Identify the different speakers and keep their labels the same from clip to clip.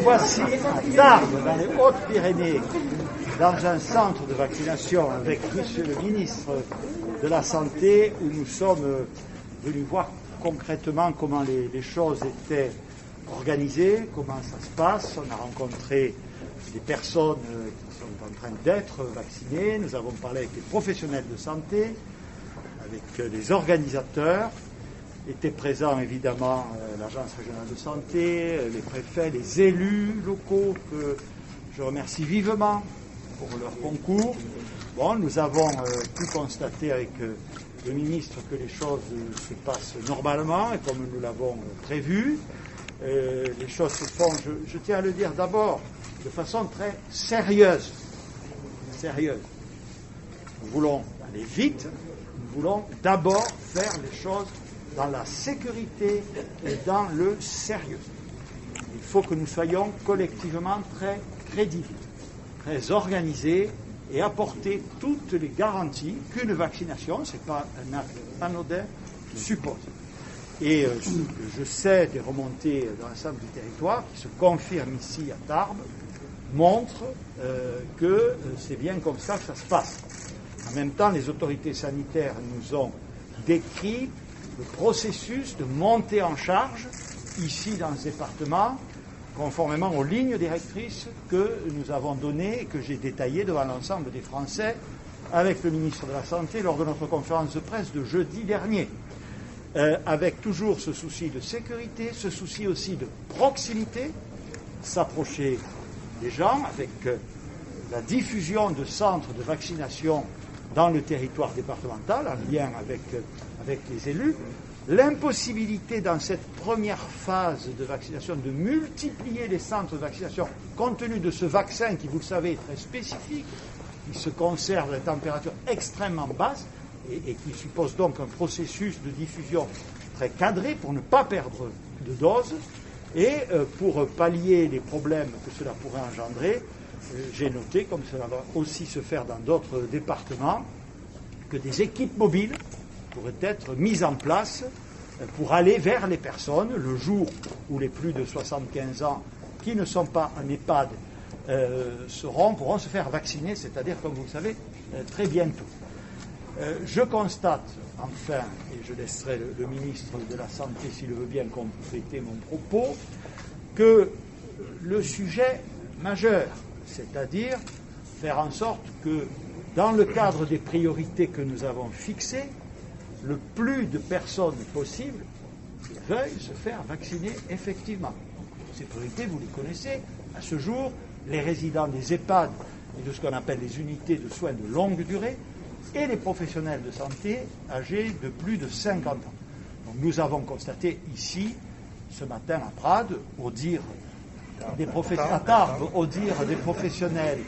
Speaker 1: voici à Tarbes, dans les Hautes-Pyrénées, dans un centre de vaccination avec Monsieur le ministre de la Santé, où nous sommes venus voir concrètement comment les choses étaient organisées, comment ça se passe. On a rencontré des personnes qui sont en train d'être vaccinées. Nous avons parlé avec les professionnels de santé, avec les organisateurs. Étaient présents évidemment l'Agence régionale de santé, les préfets, les élus locaux que je remercie vivement pour leur concours. Bon, nous avons pu constater avec le ministre que les choses se passent normalement et comme nous l'avons prévu. Les choses se font, je tiens à le dire d'abord, de façon très sérieuse. Nous voulons aller vite, nous voulons d'abord faire les choses dans la sécurité et dans le sérieux. Il faut que nous soyons collectivement très crédibles, très organisés et apporter toutes les garanties qu'une vaccination, ce n'est pas un acte anodin, suppose. Et je sais des remontées dans l'ensemble du territoire qui se confirment ici à Tarbes, montrent que c'est bien comme ça que ça se passe. En même temps, les autorités sanitaires nous ont décrit le processus de montée en charge ici dans ce département, conformément aux lignes directrices que nous avons données et que j'ai détaillées devant l'ensemble des Français avec le ministre de la Santé lors de notre conférence de presse de jeudi dernier. Avec toujours ce souci de sécurité, ce souci aussi de proximité, s'approcher des gens avec la diffusion de centres de vaccination dans le territoire départemental, en lien avec les élus, l'impossibilité dans cette première phase de vaccination de multiplier les centres de vaccination compte tenu de ce vaccin qui, vous le savez, est très spécifique, qui se conserve à des températures extrêmement basses et qui suppose donc un processus de diffusion très cadré pour ne pas perdre de doses et pour pallier les problèmes que cela pourrait engendrer. J'ai noté, comme cela va aussi se faire dans d'autres départements, que des équipes mobiles pourraient être mises en place pour aller vers les personnes le jour où les plus de 75 ans qui ne sont pas en EHPAD pourront se faire vacciner, c'est-à-dire, comme vous le savez, très bientôt. Je constate, enfin, et je laisserai le ministre de la Santé, s'il veut bien compléter mon propos, que le sujet majeur, c'est-à-dire faire en sorte que, dans le cadre des priorités que nous avons fixées, le plus de personnes possible veuillent se faire vacciner effectivement. Ces priorités, vous les connaissez. À ce jour, les résidents des EHPAD et de ce qu'on appelle les unités de soins de longue durée et les professionnels de santé âgés de plus de 50 ans. Donc, nous avons constaté ici, ce matin à Prades, au dire des professionnels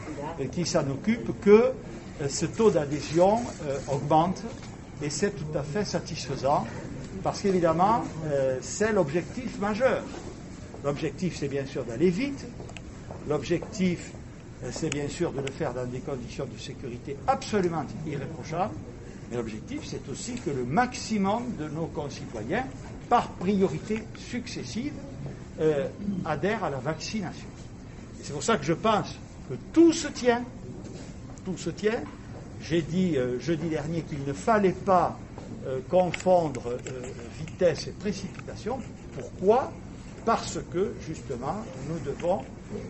Speaker 1: qui s'en occupent, que ce taux d'adhésion augmente et c'est tout à fait satisfaisant parce qu'évidemment c'est l'objectif majeur. L'objectif, c'est bien sûr d'aller vite, l'objectif c'est bien sûr de le faire dans des conditions de sécurité absolument irréprochables, mais l'objectif c'est aussi que le maximum de nos concitoyens, par priorité successive, adhèrent à la vaccination. Et c'est pour ça que je pense que tout se tient. J'ai dit jeudi dernier qu'il ne fallait pas confondre vitesse et précipitation. Pourquoi ? Parce que, justement, nous devons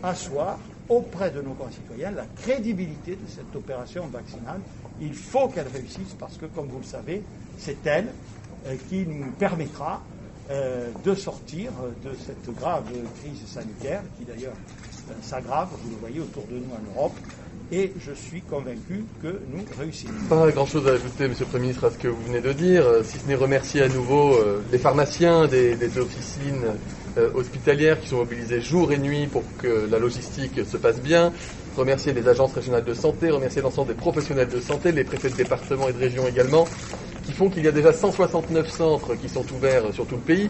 Speaker 1: asseoir auprès de nos concitoyens la crédibilité de cette opération vaccinale. Il faut qu'elle réussisse parce que, comme vous le savez, c'est elle qui nous permettra de sortir de cette grave crise sanitaire qui d'ailleurs s'aggrave, vous le voyez autour de nous en Europe, et je suis convaincu que nous réussirons.
Speaker 2: Pas grand-chose à ajouter, Monsieur le Premier ministre, à ce que vous venez de dire, si ce n'est remercier à nouveau les pharmaciens des officines hospitalières qui sont mobilisés jour et nuit pour que la logistique se passe bien, remercier les agences régionales de santé, remercier l'ensemble des professionnels de santé, les préfets de département et de région également, qui font qu'il y a déjà 169 centres qui sont ouverts sur tout le pays,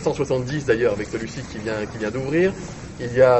Speaker 2: 170 d'ailleurs avec celui-ci qui vient d'ouvrir.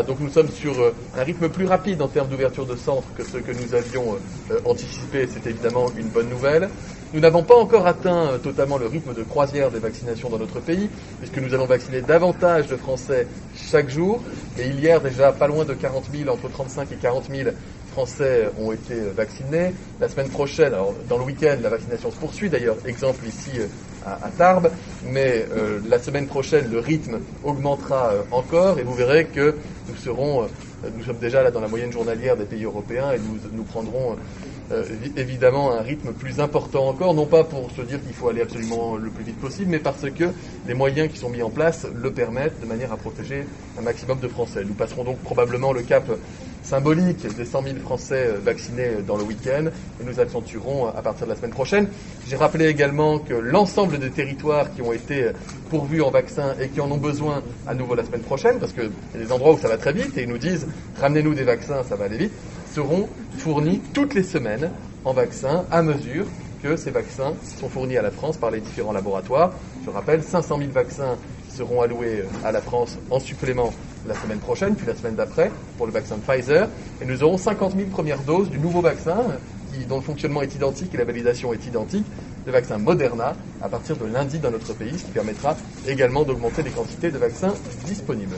Speaker 2: Donc nous sommes sur un rythme plus rapide en termes d'ouverture de centres que ce que nous avions anticipé, c'est évidemment une bonne nouvelle. Nous n'avons pas encore atteint totalement le rythme de croisière des vaccinations dans notre pays, puisque nous allons vacciner davantage de Français chaque jour. Et hier, déjà, pas loin de 40 000, entre 35 et 40 000 Français ont été vaccinés. La semaine prochaine, alors dans le week-end, la vaccination se poursuit, d'ailleurs, exemple ici à Tarbes, mais la semaine prochaine, le rythme augmentera encore, et vous verrez que nous sommes déjà là dans la moyenne journalière des pays européens, et nous prendrons évidemment un rythme plus important encore, non pas pour se dire qu'il faut aller absolument le plus vite possible, mais parce que les moyens qui sont mis en place le permettent de manière à protéger un maximum de Français. Nous passerons donc probablement le cap symbolique des 100 000 Français vaccinés dans le week-end, et nous accentuerons à partir de la semaine prochaine. J'ai rappelé également que l'ensemble des territoires qui ont été pourvus en vaccins et qui en ont besoin à nouveau la semaine prochaine, parce qu'il y a des endroits où ça va très vite et ils nous disent « ramenez-nous des vaccins, ça va aller vite », seront fournis toutes les semaines en vaccins à mesure que ces vaccins sont fournis à la France par les différents laboratoires. Je rappelle, 500 000 vaccins qui seront alloués à la France en supplément la semaine prochaine, puis la semaine d'après, pour le vaccin Pfizer. Et nous aurons 50 000 premières doses du nouveau vaccin, dont le fonctionnement est identique et la validation est identique, le vaccin Moderna, à partir de lundi dans notre pays, ce qui permettra également d'augmenter les quantités de vaccins disponibles.